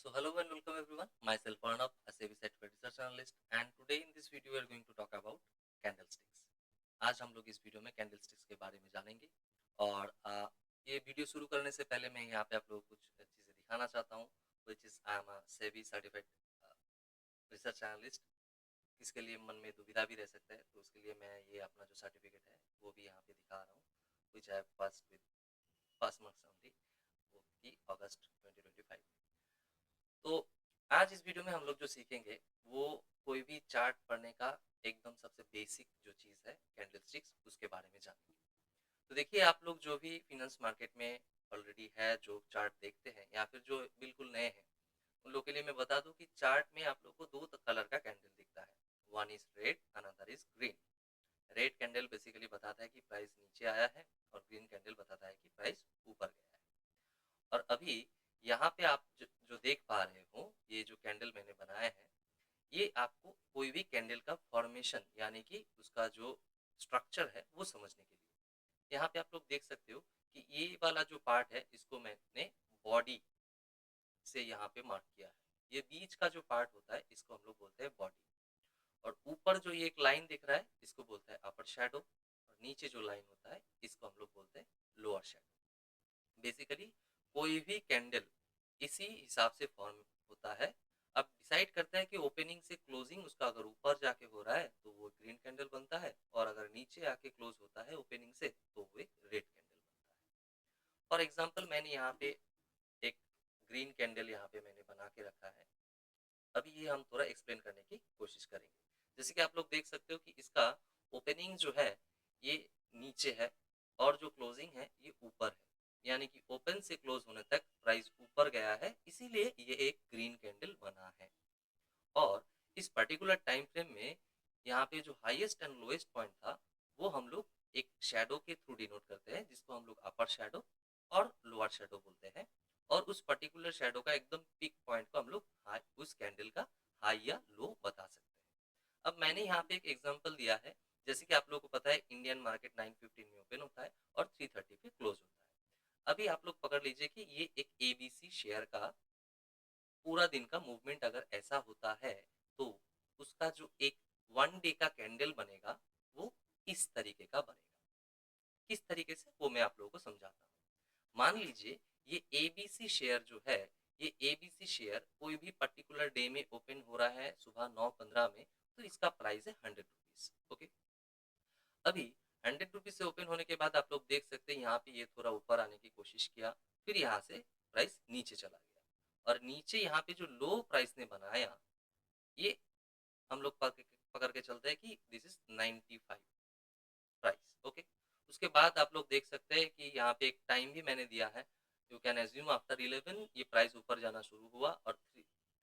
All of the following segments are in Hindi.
So hello and welcome everyone. Myself Arnab, a SEBI certified research analyst, and today in this video we are going to talk about candlesticks. आज हम लोग इस वीडियो में कैंडलस्टिक्स के बारे में जानेंगे और ये वीडियो शुरू करने से पहले मैं यहाँ पे आप लोगों को कुछ चीज़ें दिखाना चाहता हूँ which is I am a SEBI certified research analyst. इसके लिए मन में दुविधा भी रह सकता है तो उसके लिए मैं ये अपना जो सर्टिफिकेट है वो भी यहाँ पे दिखा रहा हूँ which I have passed with pass marks only वो की अगस्त 2025 में। तो आज इस वीडियो में हम लोग जो सीखेंगे वो कोई भी चार्ट पढ़ने का एकदम सबसे बेसिक जो चीज़ है कैंडलस्टिक्स उसके बारे में जानेंगे। तो देखिए आप लोग जो भी फिनेंस मार्केट में ऑलरेडी है जो चार्ट देखते हैं या फिर जो बिल्कुल नए हैं उन लोग के लिए मैं बता दूं कि चार्ट में आप लोग को दो कलर का कैंडल दिखता है। One is red another is green. Red candle basically बताता है कि प्राइस नीचे आया है और ग्रीन कैंडल बताता है कि प्राइस ऊपर गया है। और अभी यहाँ पे आप जो देख पा रहे हो ये जो कैंडल मैंने बनाया है ये आपको कोई भी कैंडल का फॉर्मेशन यानी कि उसका जो स्ट्रक्चर है वो समझने के लिए यहाँ पे आप लोग देख सकते हो कि ये वाला जो पार्ट है इसको मैंने बॉडी से यहाँ पे मार्क किया है। ये बीच का जो पार्ट होता है इसको हम लोग बोलते हैं बॉडी और ऊपर जो ये एक लाइन दिख रहा है इसको बोलते हैं अपर शैडो और नीचे जो लाइन होता है इसको हम लोग बोलते हैं लोअर शैडो। बेसिकली कोई भी कैंडल इसी हिसाब से फॉर्म होता है। अब डिसाइड करता है कि ओपनिंग से क्लोजिंग उसका अगर ऊपर जाके हो रहा है तो वो ग्रीन कैंडल बनता है और अगर नीचे आके क्लोज होता है ओपनिंग से तो वो एक रेड कैंडल बनता है। फॉर एग्जांपल मैंने यहाँ पे एक ग्रीन कैंडल यहाँ पे मैंने बना के रखा है। अभी ये हम थोड़ा एक्सप्लेन करने की कोशिश करेंगे। जैसे कि आप लोग देख सकते हो कि इसका ओपनिंग जो है ये नीचे है और जो क्लोजिंग है ये ऊपर है, यानी कि ओपन से क्लोज होने तक प्राइस ऊपर गया है इसीलिए ये एक ग्रीन कैंडल बना है। और इस पर्टिकुलर टाइम फ्रेम में यहाँ पे जो हाईएस्ट एंड लोएस्ट पॉइंट था वो हम लोग एक शैडो के थ्रू डिनोट करते हैं जिसको हम लोग अपर शैडो और लोअर शैडो बोलते हैं। और उस पर्टिकुलर शैडो का एकदम पीक पॉइंट को हम लोग उस कैंडल का हाई या लो बता सकते हैं। अब मैंने यहाँ पे एक एग्जांपल दिया है। जैसे कि आप लोगों को पता है इंडियन मार्केट 9:15 में ओपन होता है और 3:30 पे क्लोज होता है। अभी आप लोग पकड़ लीजिए कि ये एक एबीसी शेयर का पूरा दिन का मूवमेंट अगर ऐसा होता है तो उसका जो एक वन डे का कैंडल बनेगा वो इस तरीके का बनेगा। किस तरीके से वो मैं आप लोगों को समझाता हूँ। मान लीजिए ये एबीसी शेयर जो है ये एबीसी शेयर कोई भी पर्टिकुलर डे में ओपन हो रहा है सुबह 9:15 में तो इसका प्राइस है 100 रुपीज। ओके। अभी 100 रुपीज से ओपन होने के बाद आप लोग देख सकते हैं यहाँ पे ये थोड़ा ऊपर आने की कोशिश किया फिर यहाँ से प्राइस नीचे चला गया और नीचे यहाँ पे जो लो प्राइस ने बनाया ये हम लोग पकड़ के चलते हैं कि दिस इज 95 प्राइस। ओके। उसके बाद आप लोग देख सकते हैं कि यहाँ पे एक टाइम भी मैंने दिया है। यू कैन एज्यूम आफ्टर 11 ये प्राइस ऊपर जाना शुरू हुआ और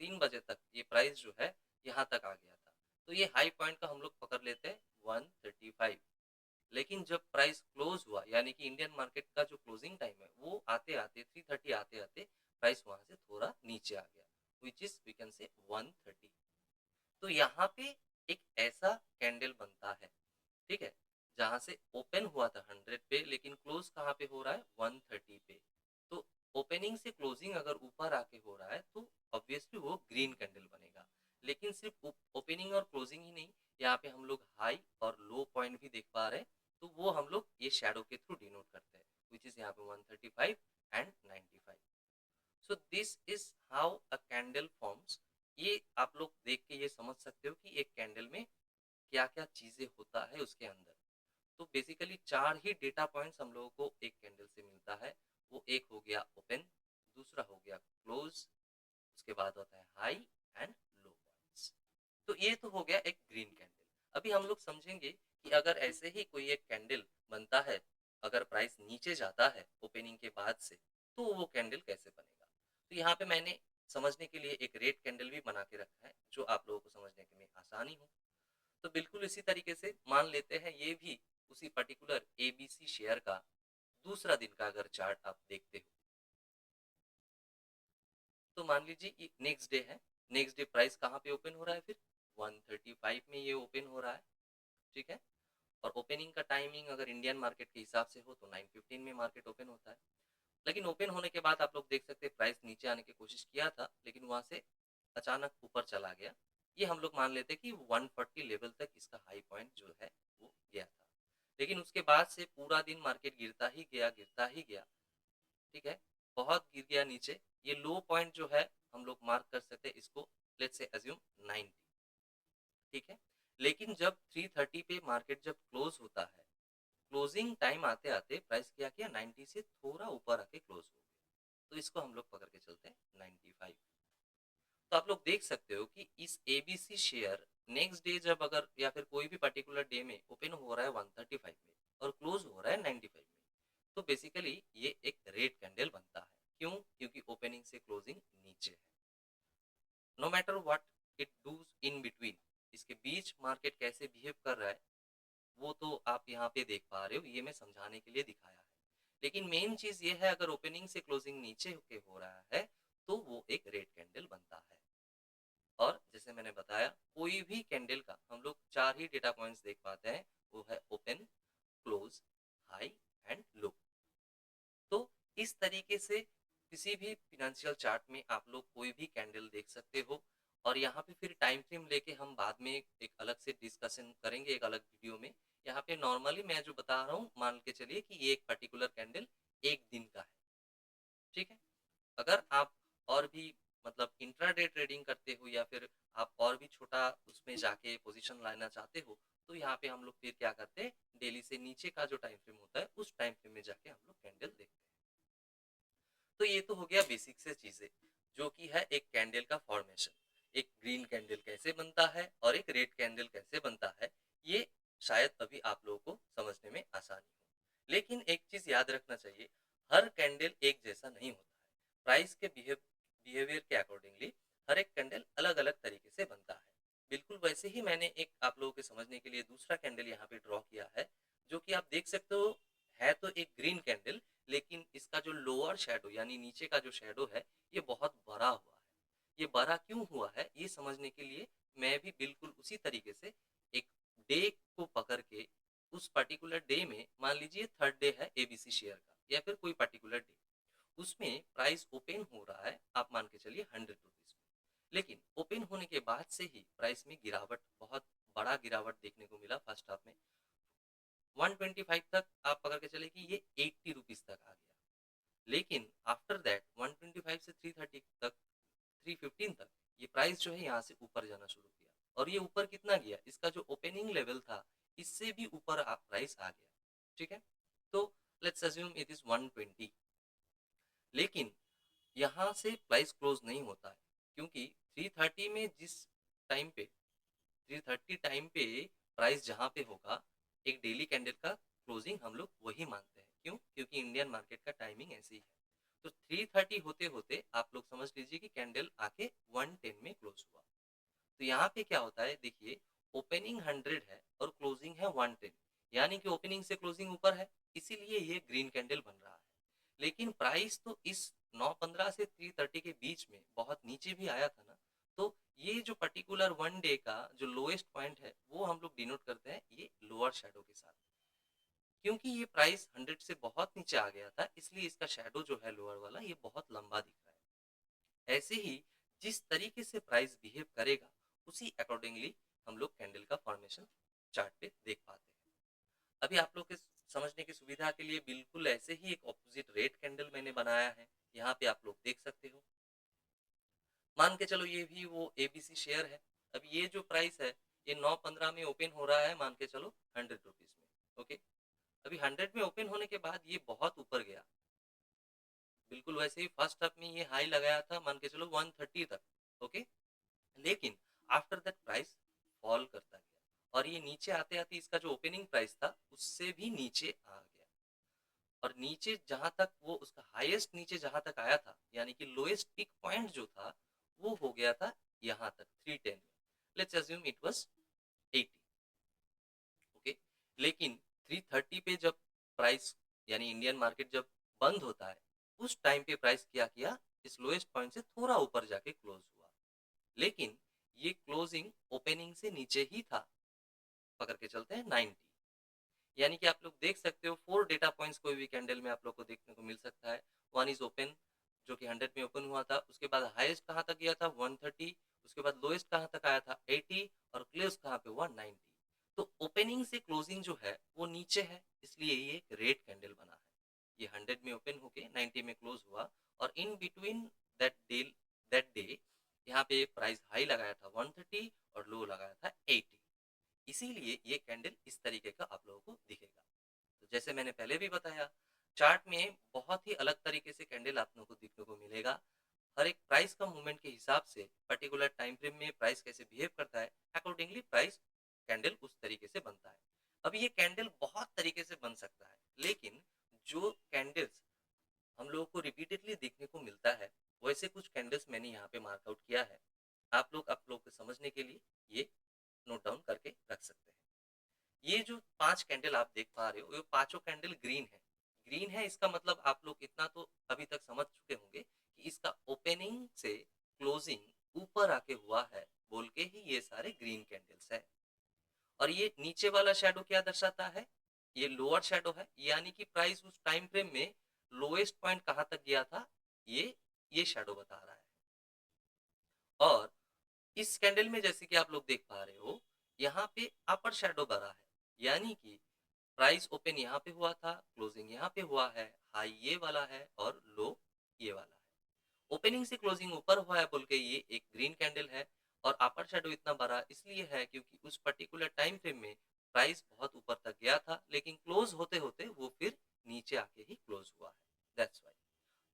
3 बजे तक ये प्राइस जो है यहाँ तक आ गया था। तो ये हाई पॉइंट का हम लोग पकड़ लेते हैं 135। लेकिन जब प्राइस क्लोज हुआ यानी कि इंडियन मार्केट का जो क्लोजिंग टाइम है वो आते आते 3:30 आते आते प्राइस वहां से थोड़ा नीचे आ गया which is we can say 130। तो यहाँ पे एक ऐसा कैंडल बनता है, ठीक है, जहां से ओपन हुआ था 100 पे लेकिन क्लोज कहाँ पे हो रहा है 130 पे। तो ओपनिंग से क्लोजिंग अगर ऊपर आके हो रहा है तो ऑब्वियसली वो ग्रीन कैंडल बनेगा। लेकिन सिर्फ ओपनिंग और क्लोजिंग ही नहीं, यहाँ पे हम लोग हाई और लो पॉइंट भी देख पा रहे हैं तो वो हम लोग ये शैडो के थ्रू डिनोट करते हैं विच इज यहाँ पे 135 and 95। So this is how a candle forms. ये आप लोग देख के ये समझ सकते हो कि एक कैंडल में क्या क्या चीजें होता है उसके अंदर। तो बेसिकली चार ही डेटा पॉइंट्स हम लोगों को एक कैंडल से मिलता है। वो एक हो गया ओपन, दूसरा हो गया क्लोज, उसके बाद होता है हाई एंड लो पॉइंट्स। तो ये तो हो गया एक ग्रीन कैंडल। अभी हम लोग समझेंगे कि अगर ऐसे ही कोई एक कैंडल बनता है अगर प्राइस नीचे जाता है ओपनिंग के बाद से तो वो कैंडल कैसे बनेगा। तो यहाँ पे मैंने समझने के लिए एक रेड कैंडल भी बना के रखा है जो आप लोगों को समझने के में आसानी हो। तो बिल्कुल इसी तरीके से मान लेते हैं ये भी उसी पर्टिकुलर एबीसी शेयर का दूसरा दिन का अगर चार्ट आप देखते हो तो मान लीजिए नेक्स्ट डे है। नेक्स्ट डे प्राइस कहाँ पे ओपन हो रहा है फिर 135 में ये ओपन हो रहा है, ठीक है। और ओपनिंग का टाइमिंग अगर इंडियन मार्केट के हिसाब से हो तो 9:15 में मार्केट ओपन होता है। लेकिन ओपन होने के बाद आप लोग देख सकते हैं प्राइस नीचे आने की कोशिश किया था, लेकिन वहाँ से अचानक ऊपर चला गया। ये हम लोग मान लेते हैं कि 140 लेवल तक इसका हाई पॉइंट जो है वो गया था। लेकिन उसके बाद से पूरा दिन मार्केट गिरता ही गया, ठीक है? बहुत गिर गया नीचे। ये लो पॉइंट जो है हम लोग मार्क कर सकते हैं इसको, लेट्स से अज्यूम 90, ठीक है? लेकिन जब 330 पे मार्केट जब क्लोज़ होता है, क्लोजिंग टाइम आते-आते प्राइस क्या किया 90 से थोड़ा ऊपर आके क्लोज़ हो गया। तो इसको हम लोग पकड़ के चलते हैं 95। तो आप लोग देख सकते हो कि इस एबीसी शेयर नेक्स्ट डे जब अगर या फिर कोई भी पर्टिकुलर डे में ओपन हो रहा है 135 में और क्लोज हो रहा है 95 में, तो बेसिकली ये एक रेड कैंडल बनता है। क्यों? क्योंकि ओपनिंग से क्लोजिंग नीचे है। No matter what it does in between, इसके बीच मार्केट कैसे बिहेव कर रहा है वो तो आप यहाँ पे देख पा रहे हो, ये मैं समझाने के लिए दिखाया है। लेकिन मेन चीज ये है, अगर ओपनिंग से क्लोजिंग नीचे होके हो रहा है तो वो एक रेड कैंडल बनता है। और जैसे मैंने बताया, कोई भी कैंडल का हम लोग चार ही डेटा पॉइंट्स देख पाते हैं, वो है open, close, high and low. तो इस तरीके से किसी भी फिनेंशियल चार्ट में आप लोग कोई भी कैंडल देख सकते हो। और यहाँ पे फिर टाइम फ्रेम लेके हम बाद में एक अलग से डिस्कशन करेंगे एक अलग वीडियो में। यहाँ पे नॉर्मली मैं जो बता रहा हूँ मान के चलिए कि ये एक पर्टिकुलर कैंडल एक दिन का है, ठीक है? अगर आप और भी मतलब इंट्राडे ट्रेडिंग करते हो या फिर आप और भी छोटा उसमें जाके पोजीशन लाना चाहते हो, तो यहाँ पे हम लोग फिर क्या करते हैं, डेली से नीचे का जो टाइम फ्रेम होता है उस टाइम फ्रेम में जाके हम लोग कैंडल देखते हैं। तो ये तो हो गया बेसिक से चीजें, जो कि है एक कैंडल का फॉर्मेशन। एक ग्रीन कैंडल कैसे बनता है और एक रेड कैंडल कैसे बनता है, ये शायद अभी आप लोगों को समझने में आसानी हो। लेकिन एक चीज याद रखना चाहिए, हर कैंडल एक जैसा नहीं होता है। प्राइस के बिहेवियर के अकॉर्डिंगली हर एक कैंडल अलग अलग तरीके से बनता है। बिल्कुल वैसे ही मैंने एक आप लोगों के समझने के लिए दूसरा कैंडल यहाँ पे ड्रॉ किया है, जो कि आप देख सकते हो। है तो एक ग्रीन कैंडल, लेकिन इसका जो लोअर शैडो यानी नीचे का जो शैडो है ये बहुत बड़ा हुआ है। ये बड़ा क्यों हुआ है ये समझने के लिए मैं भी बिल्कुल उसी तरीके से एक डे को पकड़ के, उस पर्टिकुलर डे में मान लीजिए थर्ड डे है एबीसी शेयर का या फिर कोई पर्टिकुलर डे, उसमें प्राइस ओपन हो रहा है आप मान के चलिए 100 रुपीज में। लेकिन ओपन होने के बाद से ही प्राइस में गिरावट, बहुत बड़ा गिरावट देखने को मिला फर्स्ट हाफ में। 125 तक आप पकड़ के चले कि ये 80 रुपीज तक आ गया। लेकिन आफ्टर दैट 125 से 330 तक, 315 तक ये प्राइस जो है यहाँ से ऊपर जाना शुरू किया। और ये ऊपर कितना गया, इसका जो ओपनिंग लेवल था इससे भी ऊपर प्राइस आ गया, ठीक है? तो लेट्स अज्यूम इट इज 120। लेकिन यहाँ से प्राइस क्लोज नहीं होता है, क्योंकि 330 में जिस टाइम पे, 330 टाइम पे प्राइस जहाँ पे होगा, एक डेली कैंडल का क्लोजिंग हम लोग वही मानते हैं। क्यों? क्योंकि इंडियन मार्केट का टाइमिंग ऐसे ही है। तो 330 होते होते आप लोग समझ लीजिए कि कैंडल आके 110 में क्लोज हुआ। तो यहाँ पे क्या होता है देखिए, ओपनिंग 100 है और क्लोजिंग है 110, यानी कि ओपनिंग से क्लोजिंग ऊपर है, इसीलिए ये ग्रीन कैंडल बन रहा है। लेकिन प्राइस तो इस 915 से 330 के बीच में बहुत नीचे भी आया था ना। तो ये जो पर्टिकुलर वन डे का जो लोएस्ट पॉइंट है वो हम लोग डिनोट करते हैं ये लोअर शेडो के साथ। क्योंकि ये प्राइस 100 से बहुत नीचे आ गया था, इसलिए इसका शेडो जो है लोअर वाला ये बहुत लंबा दिख रहा है। ऐसे ही जिस तरीके से प्राइस बिहेव करेगा उसी अकॉर्डिंगली हम लोग कैंडल का फॉर्मेशन चार्ट पे देख पाते हैं। अभी आप लोग के समझने की सुविधा के लिए बिल्कुल ऐसे ही एक ऑपोजिट रेड कैंडल मैंने बनाया है, यहाँ पे आप लोग देख सकते हो। मान के चलो ये भी वो एबीसी शेयर है। अब ये जो प्राइस है ये 915 में ओपन हो रहा है मान के चलो 100 रुपीज में, ओके? अभी 100 में ओपन होने के बाद ये बहुत ऊपर गया, बिल्कुल वैसे ही फर्स्ट हाफ में ये हाई लगाया था मान के चलो 130 तक, ओके? लेकिन आफ्टर दैट प्राइस फॉल करता गया और ये नीचे आते आते इसका जो ओपनिंग प्राइस था उससे भी नीचे आ गया। और नीचे जहां तक वो उसका हाईएस्ट नीचे जहां तक आया था, यानी कि लोएस्ट पीक पॉइंट जो था वो हो गया था यहाँ तक 310 में। Let's assume it was 80, okay? लेकिन 330 पे जब प्राइस यानी इंडियन मार्केट जब बंद होता है, उस टाइम पे प्राइस क्या किया, इस लोएस्ट पॉइंट से थोड़ा ऊपर जाके क्लोज हुआ। लेकिन ये क्लोजिंग ओपनिंग से नीचे ही था, पकड़ के चलते हैं 90। यानी कि आप लोग देख सकते हो 4 डेटा पॉइंट्स कोई भी कैंडल में आप लोग को देखने को मिल सकता है। वन इज़ ओपन जो कि 100 में ओपन हुआ था, उसके बाद हाईएस्ट कहाँ तक गया था 130, उसके बाद लोएस्ट कहाँ तक आया था 80 और क्लोज कहाँ पे हुआ 90। तो ओपनिंग से क्लोजिंग जो है वो नीचे है, इसलिए ये एक रेड कैंडल बना है। ये 100 में ओपन होके 90 में क्लोज हुआ और इन बिटवीन दैट डे यहाँ पे प्राइस हाई लगाया था 130 और लो लगाया था 80। इसीलिए ये कैंडल इस तरीके का आप लोगों को दिखेगा। तो जैसे मैंने पहले भी बताया, चार्ट में बहुत ही अलग तरीके से कैंडल आप लोगों को देखने को मिलेगा। हर एक प्राइस का मूवमेंट के हिसाब से पर्टिकुलर टाइम फ्रेम में प्राइस कैसे बिहेव करता है, अकॉर्डिंगली प्राइस कैंडल उस तरीके से बनता है। अब ये कैंडल बहुत तरीके से बन सकता है, लेकिन जो कैंडल्स हम लोगों को रिपीटेडली देखने को मिलता है, वैसे कुछ कैंडल्स मैंने यहाँ पे मार्कआउट किया है। आप लोग को समझने के लिए ये नोट डाउन करके रख सकते हैं। ये जो 5 कैंडल आप देख पा रहे हो, ये पाँचों कैंडल ग्रीन है। ग्रीन है इसका मतलब आप लोग इतना तो अभी तक समझ चुके होंगे कि इसका ओपनिंग से क्लोजिंग ऊपर आके हुआ है, बोल के ही ये सारे ग्रीन कैंडल्स है। और ये नीचे वाला शैडो क्या दर्शाता है? ये लोअर शैडो है, यानी कि प्राइस उस टाइम फ्रेम में लोएस्ट पॉइंट कहाँ तक गया था, ये शैडो बता रहा है। और इस कैंडल में जैसे कि आप लोग देख पा रहे हो, यहाँ पे अपर शैडो बना है, यानी कि प्राइस ओपन यहाँ पे हुआ था, क्लोजिंग यहाँ पे हुआ है, हाई ये वाला है और लो ये वाला है। ओपनिंग से क्लोजिंग ऊपर हुआ है बोल के ये एक ग्रीन कैंडल है। और अपर शैडो इतना बड़ा इसलिए है क्योंकि उस पर्टिकुलर टाइम फ्रेम में प्राइस बहुत ऊपर तक गया था, लेकिन क्लोज होते होते वो फिर नीचे आके ही क्लोज हुआ है। दैट्स वाई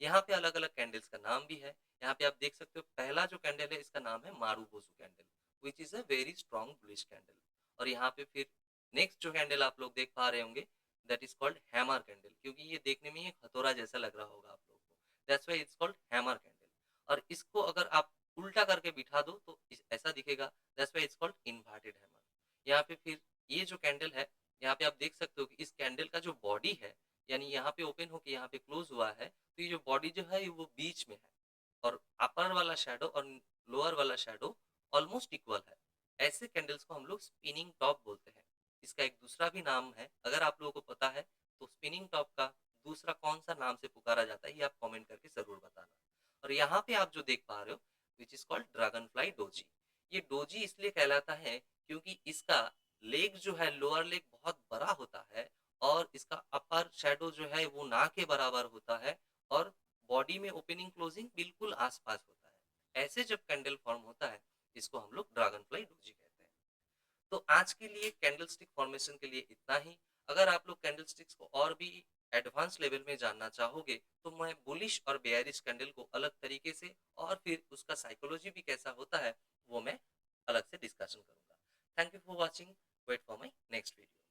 यहाँ पे अलग अलग कैंडल्स का नाम भी है। यहाँ पे आप देख सकते हो पहला जो कैंडल है इसका नाम है marubozu candle, which is a very strong bullish candle. और यहाँ पे फिर नेक्स्ट जो कैंडल आप लोग देख पा रहे होंगे, that is called hammer candle, क्योंकि ये देखने में एक हथौड़ा जैसा लग रहा होगा आप लोगों को। That's why it's called hammer candle. और इसको अगर आप उल्टा करके बिठा दो तो ऐसा दिखेगा। That's why it's called inverted hammer. यहाँ पे फिर ये जो कैंडल है, यहाँ पे आप देख सकते हो कि इस कैंडल का जो बॉडी है, यानी यहाँ पे ओपन होके यहाँ पे क्लोज हुआ है, तो ये जो बॉडी जो है वो बीच में है। और अपर वाला शैडो और लोअर वाला शैडो ऑलमोस्ट इक्वल है। ऐसे कैंडल्स को हम लोग स्पिनिंग टॉप बोलते हैं। इसका एक दूसरा भी नाम है, अगर आप लोगों को पता है तो स्पिनिंग टॉप का दूसरा कौन सा नाम से पुकारा जाता है ये आप कमेंट करके जरूर बताना। और यहाँ पे आप जो देख पा रहे हो which is called dragon fly doji. ये डोजी इसलिए कहलाता है क्योंकि इसका लेग जो है, लोअर लेग बहुत बड़ा होता है और इसका अपर शैडो जो है वो ना के बराबर होता है और बॉडी में ओपनिंग क्लोजिंग बिल्कुल आसपास होता है। ऐसे जब कैंडल फॉर्म होता है इसको हम लोग ड्रैगन फ्लाई डोजी कहते हैं। तो आज के लिए कैंडल स्टिक फॉर्मेशन के लिए इतना ही। अगर आप लोग कैंडल स्टिक्स को और भी एडवांस लेवल में जानना चाहोगे तो मैं बुलिश और बेयरिश कैंडल को अलग तरीके से और फिर उसका साइकोलॉजी भी कैसा होता है वो मैं अलग से डिस्कशन करूंगा। Thank you for watching. Wait for my next video.